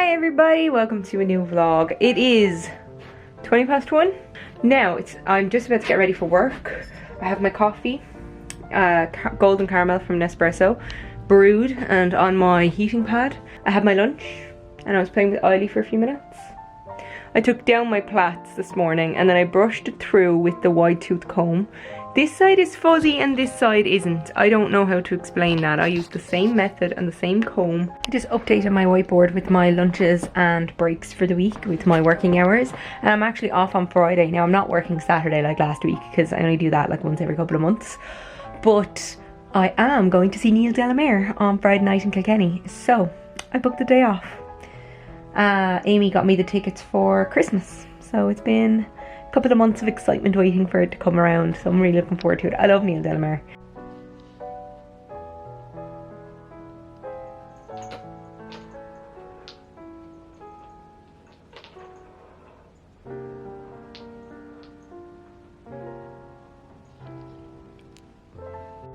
Hi everybody, welcome to a new vlog. It is 1:20. Now I'm just about to get ready for work. I have my coffee, golden caramel from Nespresso, brewed and on my heating pad. I had my lunch and I was playing with Eiley for a few minutes. I took down my plaits this morning and then I brushed it through with the wide tooth comb. This side is fuzzy and this side isn't. I don't know how to explain that. I used the same method and the same comb. I just updated my whiteboard with my lunches and breaks for the week with my working hours. And I'm actually off on Friday. Now I'm not working Saturday like last week because I only do that like once every couple of months. But I am going to see Neil Delamere on Friday night in Kilkenny. So I booked the day off. Amy got me the tickets for Christmas. So it's been a couple of months of excitement waiting for it to come around, so I'm really looking forward to it. I love Neil Delamere.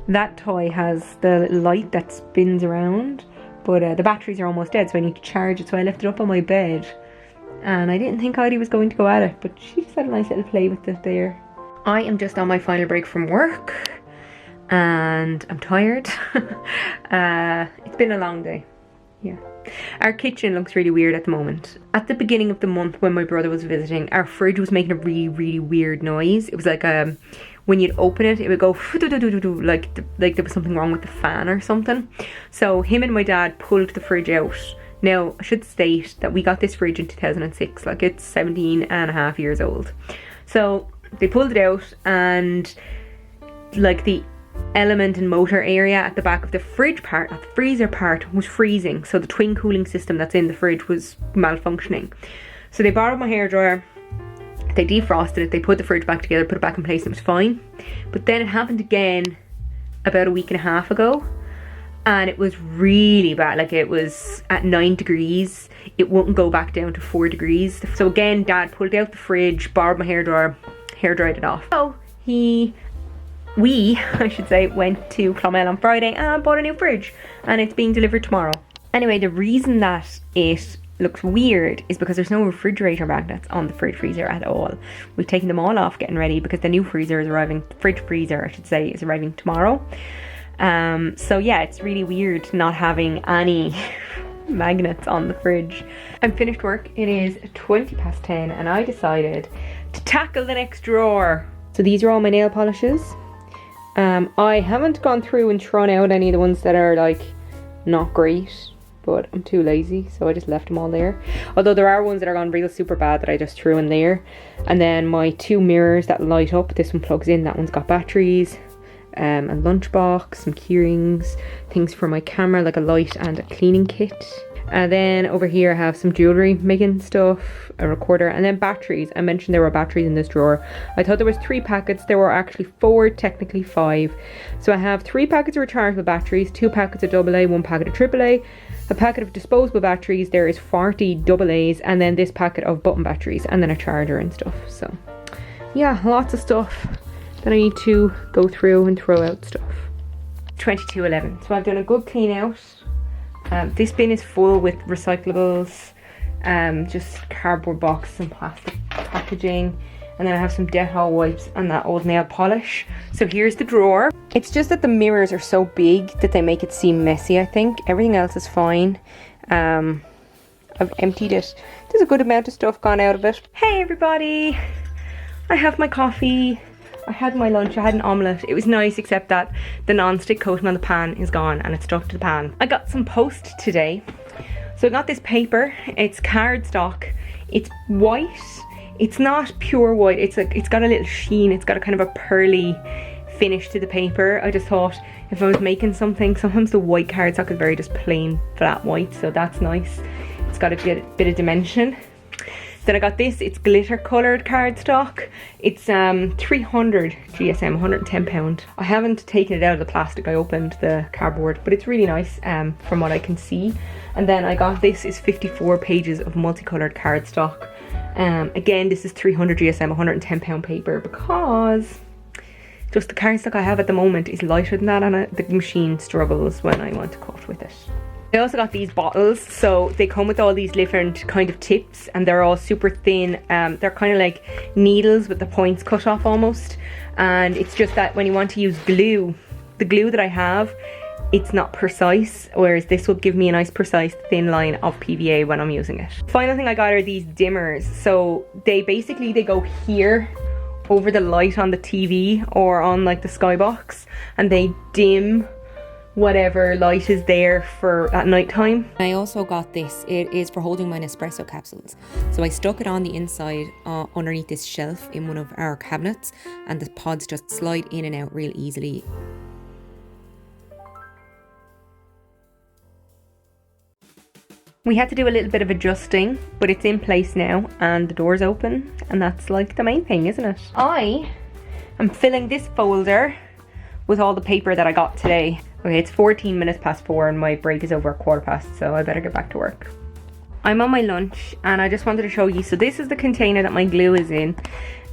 That toy has the light that spins around, but the batteries are almost dead, so I need to charge it. So I left it up on my bed. And I didn't think Heidi was going to go at it, but she just had a nice little play with it there. I am just on my final break from work and I'm tired. It's been a long day. Yeah. Our kitchen looks really weird at the moment. At the beginning of the month when my brother was visiting, our fridge was making a really, really weird noise. It was like when you'd open it, it would go like there was something wrong with the fan or something. So him and my dad pulled the fridge out. Now, I should state that we got this fridge in 2006, like it's 17 and a half years old. So they pulled it out and like the element and motor area at the back of the fridge part, not the freezer part, was freezing. So the twin cooling system that's in the fridge was malfunctioning. So they borrowed my hairdryer, they defrosted it, they put the fridge back together, put it back in place, and it was fine. But then it happened again about a week and a half ago. And it was really bad, like it was at 9 degrees. It wouldn't go back down to 4 degrees. So again, Dad pulled out the fridge, borrowed my hairdryer, hair dried it off. So we, I should say, went to Clonmel on Friday and bought a new fridge. And it's being delivered tomorrow. Anyway, the reason that it looks weird is because there's no refrigerator magnets on the fridge freezer at all. We've taken them all off getting ready because the new freezer is arriving, fridge freezer I should say, is arriving tomorrow. So yeah, it's really weird not having any magnets on the fridge. I'm finished work. It is 10:20 and I decided to tackle the next drawer. So these are all my nail polishes. I haven't gone through and thrown out any of the ones that are like not great, but I'm too lazy, so I just left them all there. Although there are ones that are gone real super bad that I just threw in there. And then my two mirrors that light up, this one plugs in, that one's got batteries. A lunchbox, some keyrings, things for my camera like a light and a cleaning kit. And then over here I have some jewellery making stuff, a recorder, and then batteries. I mentioned there were batteries in this drawer. I thought there was 3 packets, there were actually 4, technically 5. So I have 3 packets of rechargeable batteries, 2 packets of AA, 1 packet of AAA, a packet of disposable batteries, there is 40 AA's, and then this packet of button batteries, and then a charger and stuff. So yeah, lots of stuff that I need to go through and throw out stuff. 22:11. So I've done a good clean out. This bin is full with recyclables, just cardboard boxes and plastic packaging. And then I have some Dettol wipes and that old nail polish. So here's the drawer. It's just that the mirrors are so big that they make it seem messy, I think. Everything else is fine. I've emptied it. There's a good amount of stuff gone out of it. Hey everybody! I have my coffee. I had my lunch, I had an omelette. It was nice except that the non-stick coating on the pan is gone and it's stuck to the pan. I got some post today. So I got this paper, it's cardstock, it's white. It's not pure white, it's got a little sheen, it's got a kind of a pearly finish to the paper. I just thought if I was making something, sometimes the white cardstock is very just plain flat white, so that's nice. It's got a bit of dimension. Then I got this, it's glitter coloured cardstock. It's 300 GSM, £110. I haven't taken it out of the plastic, I opened the cardboard, but it's really nice from what I can see. And then I got this, is 54 pages of multicoloured cardstock. Again, this is 300 GSM, £110 paper, because just the cardstock I have at the moment is lighter than that and the machine struggles when I want to cut with it. I also got these bottles, so they come with all these different kind of tips, and they're all super thin. They're kind of like needles with the points cut off almost, and it's just that when you want to use glue, the glue that I have, it's not precise, whereas this will give me a nice precise thin line of PVA when I'm using it. Final thing I got are these dimmers. So they go here over the light on the TV or on like the skybox, and they dim whatever light is there for at night time. I also got this. It is for holding my Nespresso capsules. So I stuck it on the inside underneath this shelf in one of our cabinets, and the pods just slide in and out real easily. We had to do a little bit of adjusting, but it's in place now and the door's open, and that's like the main thing, isn't it? I am filling this folder with all the paper that I got today. Okay, it's 14 minutes past 4 and my break is over at 4:15, so I better get back to work. I'm on my lunch and I just wanted to show you. So this is the container that my glue is in,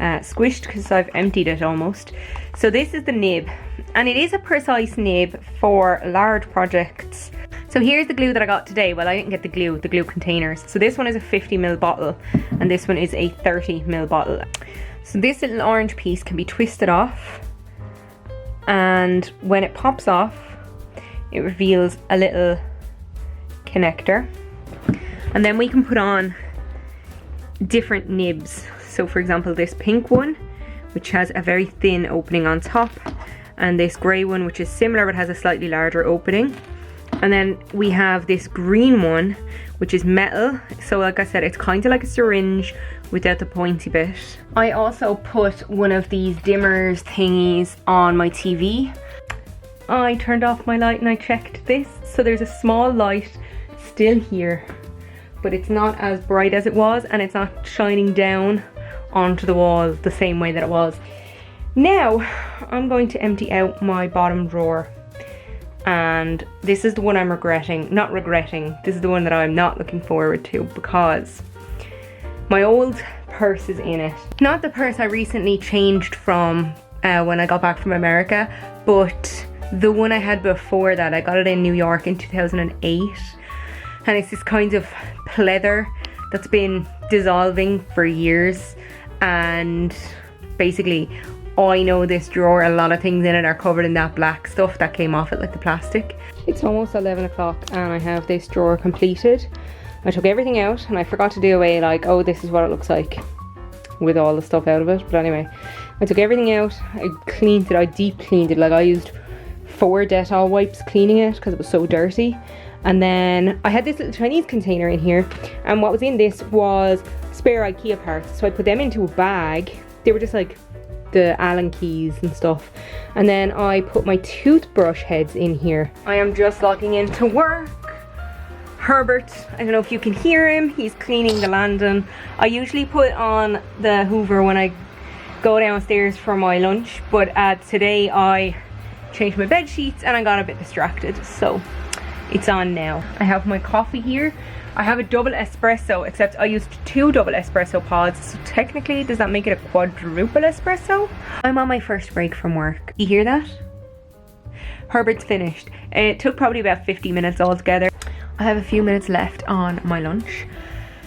squished because I've emptied it almost. So this is the nib, and it is a precise nib for large projects. So here's the glue that I got today. Well, I didn't get the glue containers. So this one is a 50ml bottle and this one is a 30ml bottle. So this little orange piece can be twisted off, and when it pops off, it reveals a little connector, and then we can put on different nibs. So for example, this pink one, which has a very thin opening on top, and this grey one, which is similar but has a slightly larger opening. And then we have this green one, which is metal. So like I said, it's kind of like a syringe without the pointy bit. I also put one of these dimmers thingies on my TV. I turned off my light and I checked this. So there's a small light still here, but it's not as bright as it was, and it's not shining down onto the wall the same way that it was. Now I'm going to empty out my bottom drawer, and this is the one I'm not regretting, this is the one that I'm not looking forward to, because my old purse is in it. Not the purse I recently changed from when I got back from America, but the one I had before that. I got it in New York in 2008, and it's this kind of pleather that's been dissolving for years, and basically I know this drawer, a lot of things in it are covered in that black stuff that came off it, like the plastic. It's almost 11 o'clock and I have this drawer completed. I took everything out and I forgot to do away like, oh, this is what it looks like with all the stuff out of it. But anyway, I took everything out, I cleaned it, I deep cleaned it. Like I used 4 Dettol wipes cleaning it because it was so dirty. And then I had this little Chinese container in here, and what was in this was spare IKEA parts. So I put them into a bag. They were just like the Allen keys and stuff. And then I put my toothbrush heads in here. I am just logging into work. Herbert, I don't know if you can hear him, he's cleaning the landing. I usually put on the Hoover when I go downstairs for my lunch, but today I changed my bed sheets and I got a bit distracted, so it's on now. I have my coffee here. I have a double espresso, except I used 2 double espresso pods, so technically does that make it a quadruple espresso? I'm on my first break from work. You hear that? Herbert's finished. It took probably about 50 minutes altogether. I have a few minutes left on my lunch,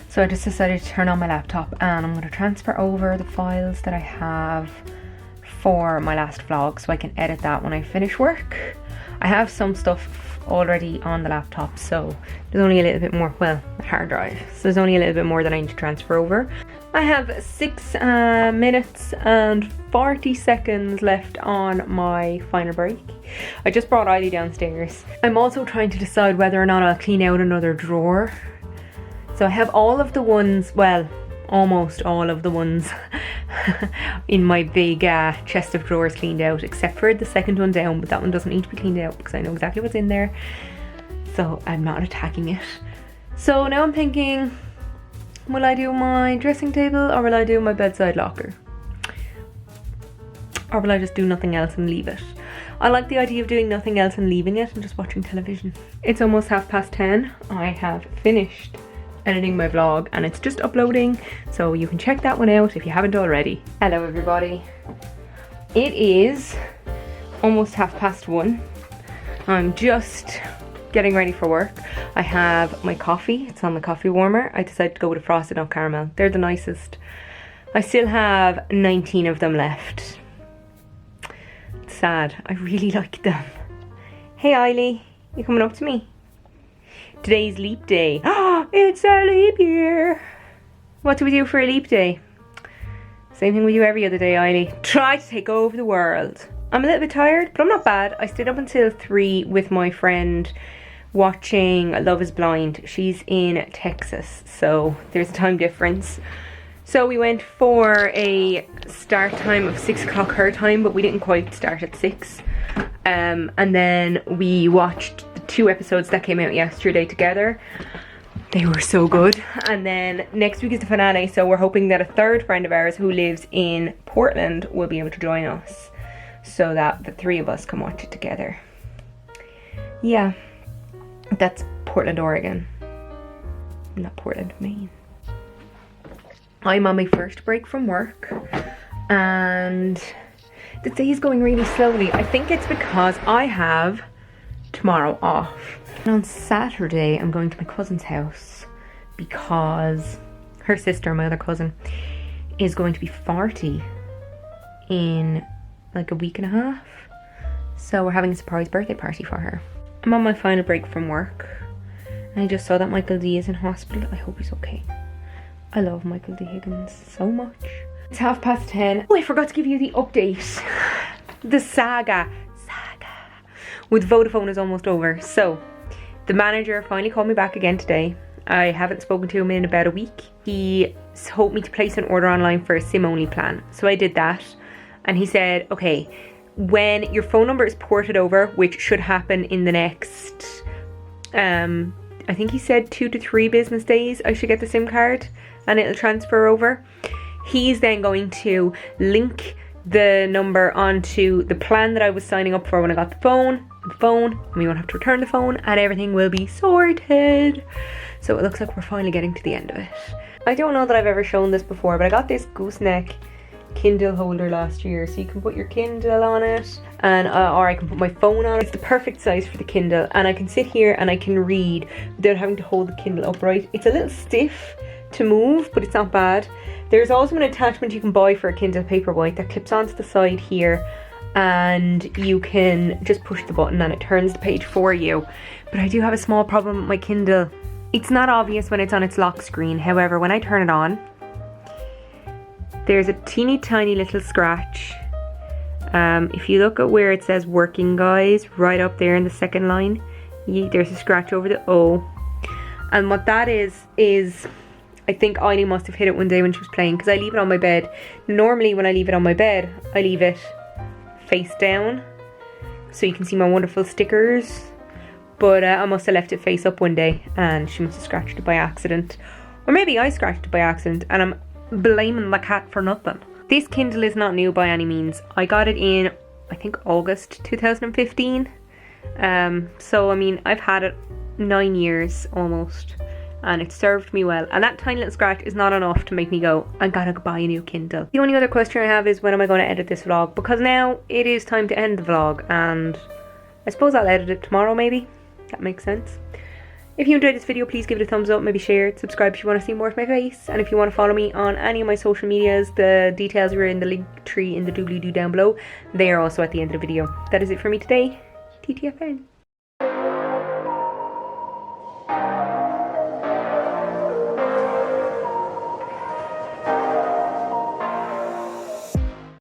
so I just decided to turn on my laptop and I'm going to transfer over the files that I have for my last vlog so I can edit that when I finish work. I have some stuff already on the laptop, so there's only a little bit more, well, a hard drive, so there's only a little bit more that I need to transfer over. I have 6 minutes and 40 seconds left on my final break. I just brought Eiley downstairs. I'm also trying to decide whether or not I'll clean out another drawer. So I have all of the ones, well, almost all of the ones in my big chest of drawers cleaned out, except for the second one down, but that one doesn't need to be cleaned out because I know exactly what's in there, so I'm not attacking it. So now I'm thinking, will I do my dressing table or will I do my bedside locker? Or will I just do nothing else and leave it? I like the idea of doing nothing else and leaving it and just watching television. It's almost 10:30. I have finished editing my vlog and it's just uploading, so you can check that one out if you haven't already. Hello everybody. It is almost 1:30. I'm just getting ready for work. I have my coffee. It's on the coffee warmer. I decided to go with a frosted nut caramel. They're the nicest. I still have 19 of them left. It's sad. I really like them. Hey Eiley, you coming up to me? Today's leap day. Oh, it's a leap year. What do we do for a leap day? Same thing we do every other day, Eiley. Try to take over the world. I'm a little bit tired, but I'm not bad. I stayed up until 3 with my friend watching Love is Blind. She's in Texas, so there's a time difference. So we went for a start time of 6 o'clock her time, but we didn't quite start at 6. And then we watched the 2 episodes that came out yesterday together. They were so good. And then next week is the finale, so we're hoping that a third friend of ours who lives in Portland will be able to join us, so that the 3 of us can watch it together. Yeah, that's Portland, Oregon, not Portland, Maine. I'm on my first break from work and the day is going really slowly. I think it's because I have tomorrow off. And on Saturday I'm going to my cousin's house because her sister, my other cousin, is going to be 40 in like a week and a half. So we're having a surprise birthday party for her. I'm on my final break from work and I just saw that Michael D is in hospital. I hope he's okay. I love Michael D Higgins so much. It's 10:30. Oh, I forgot to give you the update. The Saga with Vodafone is almost over. So the manager finally called me back again today. I haven't spoken to him in about a week. He told me to place an order online for a SIM-only plan. So I did that. And he said, okay, when your phone number is ported over, which should happen in the next, I think he said 2 to 3 business days, I should get the SIM card and it'll transfer over. He's then going to link the number onto the plan that I was signing up for when I got the phone, and we won't have to return the phone, and everything will be sorted. So it looks like we're finally getting to the end of it. I don't know that I've ever shown this before, but I got this gooseneck Kindle holder last year, so you can put your Kindle on it, and or I can put my phone on it. It's the perfect size for the Kindle, and I can sit here and I can read without having to hold the Kindle upright. It's a little stiff to move, but it's not bad. There's also an attachment you can buy for a Kindle Paperwhite that clips onto the side here, and you can just push the button and it turns the page for you. But I do have a small problem with my Kindle. It's not obvious when it's on its lock screen. However, when I turn it on, there's a teeny tiny little scratch. If you look at where it says working guys, right up there in the second line, there's a scratch over the O. And what that is I think Eiley must have hit it one day when she was playing, because I leave it on my bed. Normally when I leave it on my bed, I leave it face down so you can see my wonderful stickers. But I must have left it face up one day and she must have scratched it by accident. Or maybe I scratched it by accident and I'm blaming the cat for nothing. This Kindle is not new by any means. I got it in, I think, August 2015. So I mean, I've had it 9 years almost, and it served me well. And that tiny little scratch is not enough to make me go, I gotta buy a new Kindle. The only other question I have is, when am I going to edit this vlog? Because now it is time to end the vlog, and I suppose I'll edit it tomorrow maybe. That makes sense. If you enjoyed this video, please give it a thumbs up, maybe share it, subscribe if you want to see more of my face, and if you want to follow me on any of my social medias, the details are in the link tree in the doobly-doo down below. They are also at the end of the video. That is it for me today. TTFN.